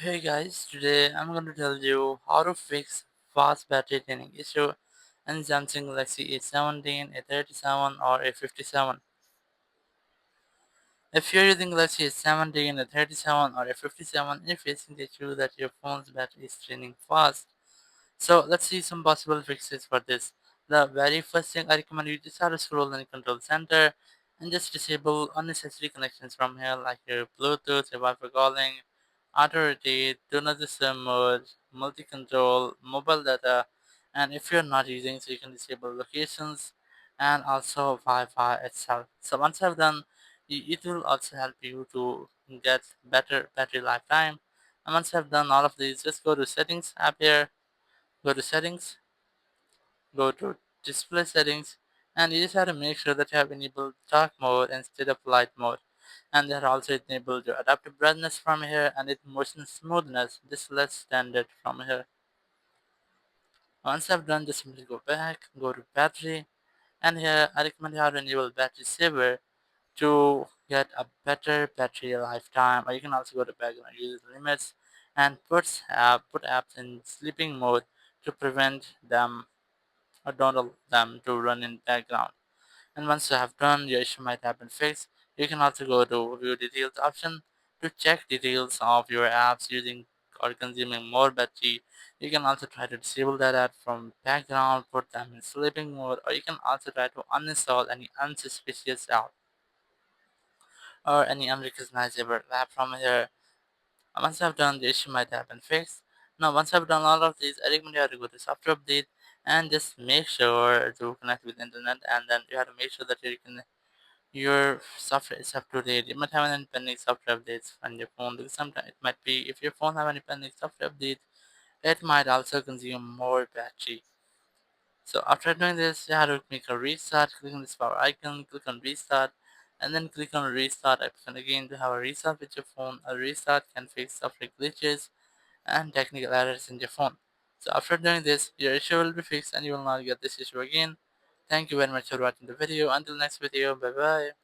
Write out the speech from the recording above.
Hey guys, today I'm going to tell you how to fix fast battery draining issue in Samsung Galaxy A17, A37 or A57. If you're using Galaxy A17, A37 or A57, you're facing the issue that your phone's battery is draining fast. So let's see some possible fixes for this. The very first thing I recommend you just have to scroll in the control center and just disable unnecessary connections from here like your Bluetooth, your Wi-Fi calling, auto rotate, do not disturb mode, multi-control, mobile data, and if you're not using so you can disable locations and also Wi-Fi itself. So once I've done, it will also help you to get better battery lifetime. And once I've done all of these, just go to settings app here. Go to settings, go to display settings, and you just have to make sure that you have enabled dark mode instead of light mode. And that also enabled your adaptive brightness from here and it motion smoothness. This less standard from here. Once I've done this, simply go back, go to battery, and here I recommend you have to enable battery saver to get a better battery lifetime. Or you can also go to background user limits and put apps in sleeping mode to prevent them or don't allow them to run in background. And once you have done, your issue might have been fixed. You can also go to view details option to check details of your apps using or consuming more battery. You can also try to disable that app from background, put them in sleeping mode, or you can also try to uninstall any unsuspicious app or any unrecognizable app from here. Once I've done, the issue might have been fixed. Now, once I've done all of these, I recommend you have to go to software update and just make sure to connect with the internet, and then you have to make sure that your software is up to date. You might have any pending software updates on your phone because sometimes it might be if your phone have any pending software update, it might also consume more battery. So after doing this, you have to make a restart. Click on this power icon, click on restart, and then click on restart option again to have a restart with your phone. A restart can fix software glitches and technical errors in your phone. So after doing this, your issue will be fixed and you will not get this issue again. Thank you very much for watching the video. Until next video, bye bye.